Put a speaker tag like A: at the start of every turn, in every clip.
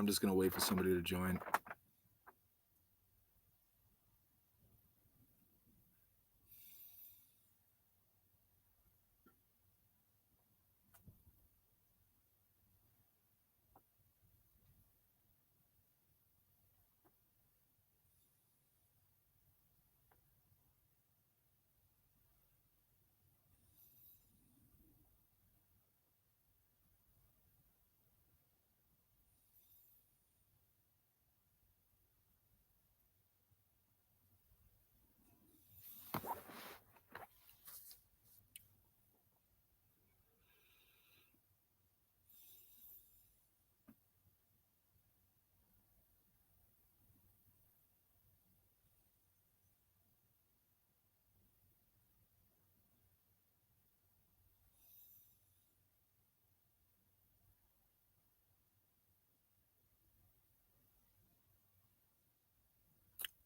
A: I'm just going to wait for somebody to join.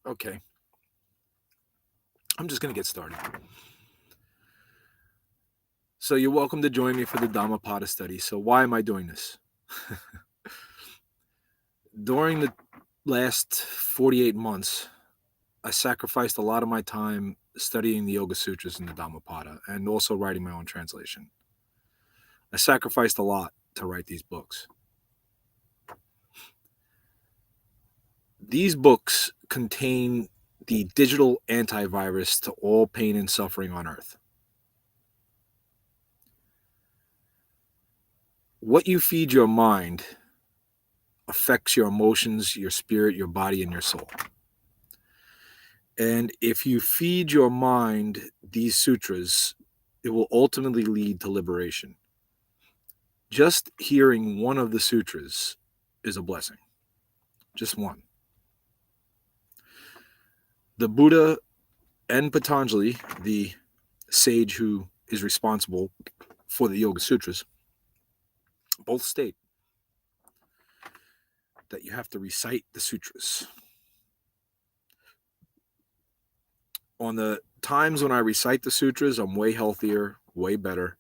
A: Okay. I'm just going to get started. So you're welcome to join me for the Dhammapada study. So why am I doing this? During the last 48 months, I sacrificed a lot of my time studying the Yoga Sutras and the Dhammapada and also writing my own translation. I sacrificed a lot to write these books. These books contain the digital antivirus to all pain and suffering on earth. What you feed your mind affects your emotions, your spirit, your body, and your soul. And if you feed your mind these sutras, it will ultimately lead to liberation. Just hearing one of the sutras is a blessing. Just one. The Buddha and Patanjali, the sage who is responsible for the Yoga Sutras, both state that you have to recite the sutras. On the times when I recite the sutras, I'm way healthier, way better.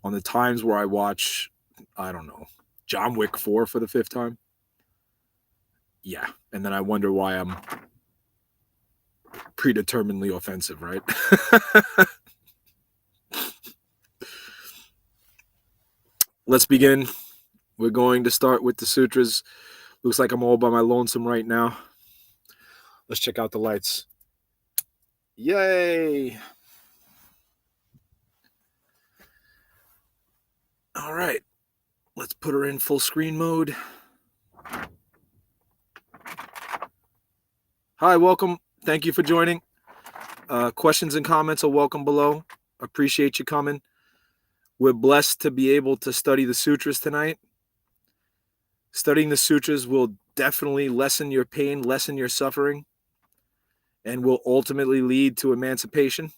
A: On the times where I watch, I don't know, John Wick 4 for the 5th time, yeah. And then I wonder why I'm predeterminedly offensive, right? Let's begin. We're going to start with the sutras. Looks like I'm all by my lonesome right now. Let's check out the lights. Yay! All right. Let's put her in full screen mode. Hi, welcome. Thank you for joining. Questions and comments are welcome below. Appreciate you coming. We're blessed to be able to study the sutras tonight. Studying the sutras will definitely lessen your pain, lessen your suffering, and will ultimately lead to emancipation.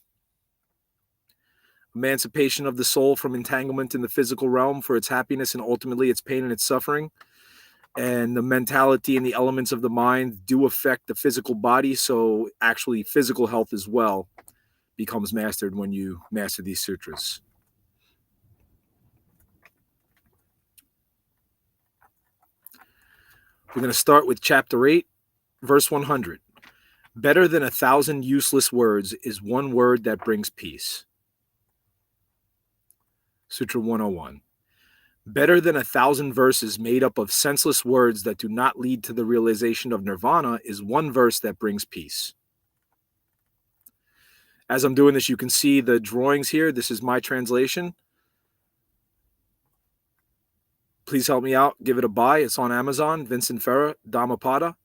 A: Emancipation of the soul from entanglement in the physical realm for its happiness and ultimately its pain and its suffering. And the mentality and the elements of the mind do affect the physical body, so actually physical health as well becomes mastered when you master these sutras. We're going to start with chapter 8, verse 100. Better than 1,000 useless words is one word that brings peace. Sutra 101. Better than 1,000 verses made up of senseless words that do not lead to the realization of nirvana is one verse that brings peace. As I'm doing this, you can see the drawings here. This is my translation. Please help me out. Give it a buy. It's on Amazon. Vincent Ferra, Dhammapada.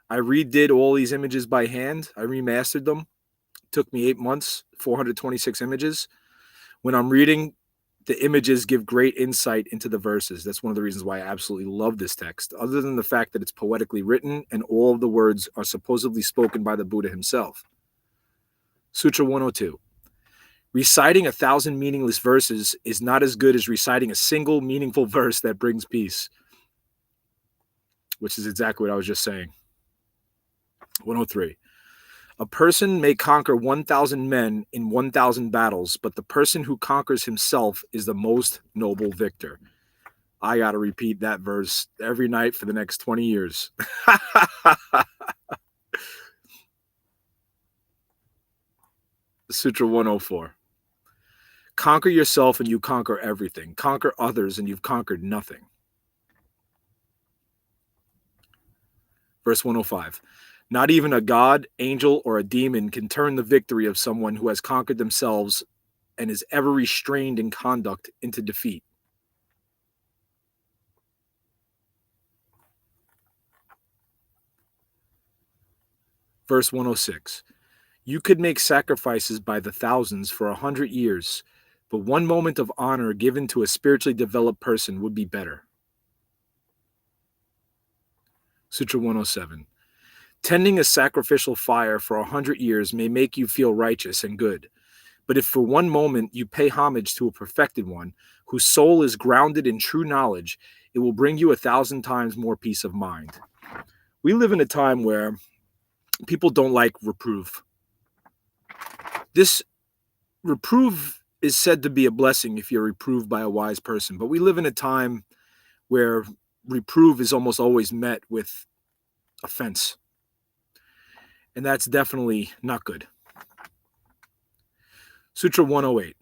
A: I redid all these images by hand. I remastered them. It took me 8 months, 426 images. When I'm reading, the images give great insight into the verses. That's one of the reasons why I absolutely love this text, other than the fact that it's poetically written and all of the words are supposedly spoken by the Buddha himself. Sutra 102. Reciting 1,000 meaningless verses is not as good as reciting a single meaningful verse that brings peace, which is exactly what I was just saying. 103. A person may conquer 1,000 men in 1,000 battles, but the person who conquers himself is the most noble victor. I got to repeat that verse every night for the next 20 years. Sutra 104. Conquer yourself and you conquer everything. Conquer others and you've conquered nothing. Verse 105. Not even a god, angel, or a demon can turn the victory of someone who has conquered themselves and is ever restrained in conduct into defeat. Verse 106. You could make sacrifices by the thousands for 100 years, but one moment of honor given to a spiritually developed person would be better. Sutra 107. Tending a sacrificial fire for 100 years may make you feel righteous and good, but if for one moment you pay homage to a perfected one, whose soul is grounded in true knowledge, it will bring you 1,000 times more peace of mind. We live in a time where people don't like reproof. This reproof is said to be a blessing if you're reproved by a wise person, but we live in a time where reproof is almost always met with offense. And that's definitely not good. Sutra 108.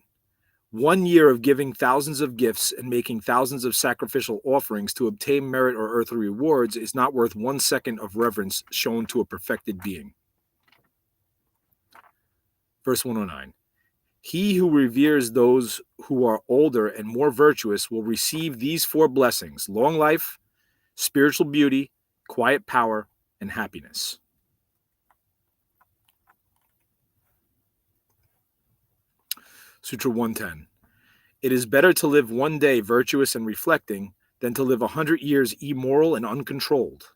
A: 1 year of giving thousands of gifts and making thousands of sacrificial offerings to obtain merit or earthly rewards is not worth 1 second of reverence shown to a perfected being. Verse 109. He who reveres those who are older and more virtuous will receive these 4 blessings: long life, spiritual beauty, quiet power, and happiness. Sutra 110. It is better to live 1 day virtuous and reflecting than to live 100 years immoral and uncontrolled.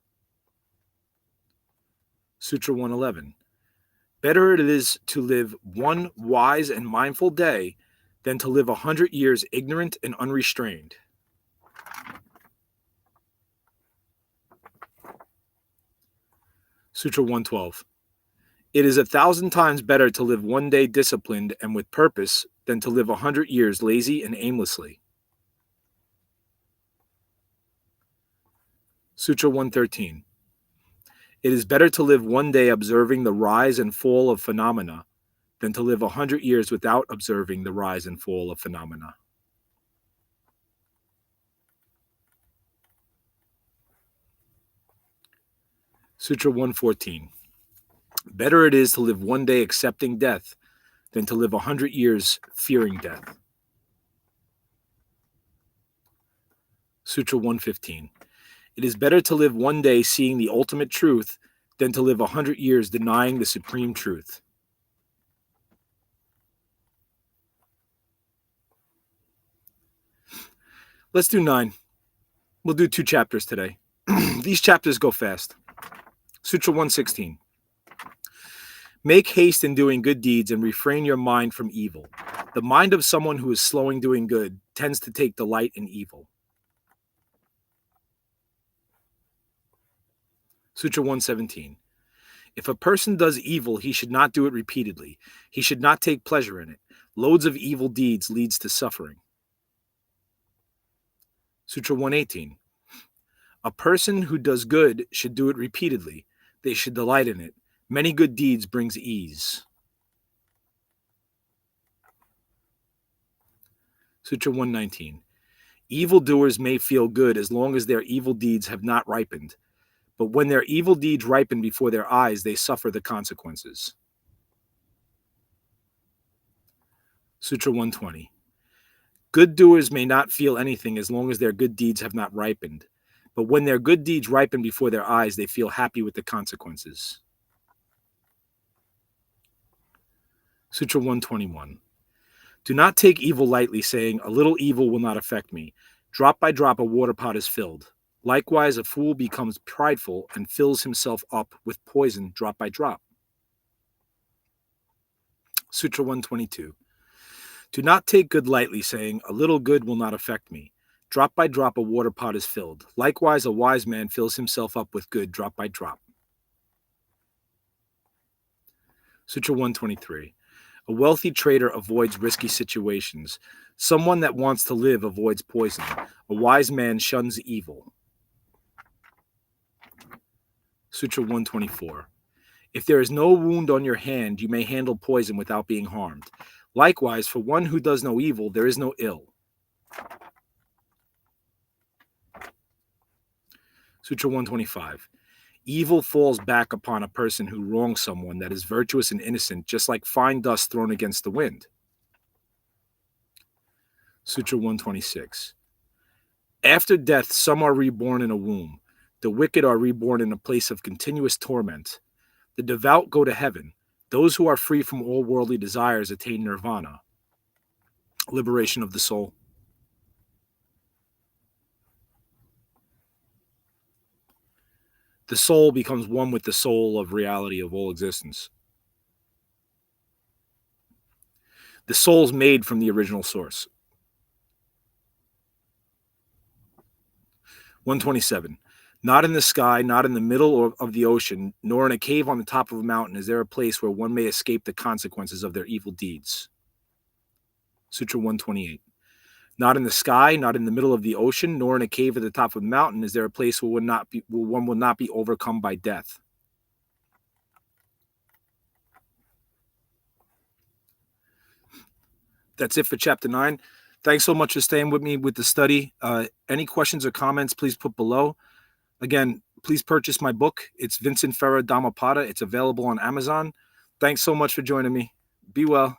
A: Sutra 111. Better it is to live 1 wise and mindful day than to live 100 years ignorant and unrestrained. Sutra 112. It is 1,000 times better to live 1 day disciplined and with purpose than to live 100 years lazy and aimlessly. Sutra 113. It is better to live 1 day observing the rise and fall of phenomena than to live 100 years without observing the rise and fall of phenomena. Sutra 114. Better it is to live 1 day accepting death than to live 100 years fearing death. Sutra 115. It is better to live 1 day seeing the ultimate truth than to live 100 years denying the supreme truth. Let's do 9. We'll do 2 chapters today. These chapters go fast. Sutra 116. Make haste in doing good deeds and refrain your mind from evil. The mind of someone who is slow in doing good tends to take delight in evil. Sutra 117. If a person does evil, he should not do it repeatedly. He should not take pleasure in it. Loads of evil deeds leads to suffering. Sutra 118. A person who does good should do it repeatedly. They should delight in it. Many good deeds brings ease. Sutra 119. Evildoers may feel good as long as their evil deeds have not ripened. But when their evil deeds ripen before their eyes, they suffer the consequences. Sutra 120. Good doers may not feel anything as long as their good deeds have not ripened. But when their good deeds ripen before their eyes, they feel happy with the consequences. Sutra 121. Do not take evil lightly, saying, a little evil will not affect me. Drop by drop a water pot is filled. Likewise, a fool becomes prideful and fills himself up with poison drop by drop. Sutra 122. Do not take good lightly, saying, a little good will not affect me. Drop by drop a water pot is filled. Likewise, a wise man fills himself up with good drop by drop. Sutra 123. A wealthy trader avoids risky situations. Someone that wants to live avoids poison. A wise man shuns evil. Sutra 124. If there is no wound on your hand, you may handle poison without being harmed. Likewise, for one who does no evil, there is no ill. Sutra 125. Evil falls back upon a person who wrongs someone that is virtuous and innocent, just like fine dust thrown against the wind. Sutra 126. After death, some are reborn in a womb. The wicked are reborn in a place of continuous torment. The devout go to heaven. Those who are free from all worldly desires attain nirvana, liberation of the soul. The soul becomes one with the soul of reality of all existence. The soul's made from the original source. 127. Not in the sky, not in the middle of the ocean, nor in a cave on the top of a mountain is there a place where one may escape the consequences of their evil deeds. Sutra 128. Not in the sky, not in the middle of the ocean, nor in a cave at the top of a mountain is there a place where one will not be overcome by death. That's it for chapter 9. Thanks so much for staying with me with the study. Any questions or comments, please put below. Again, please purchase my book. It's Vincent Ferra Dhammapada. It's available on Amazon. Thanks so much for joining me. Be well.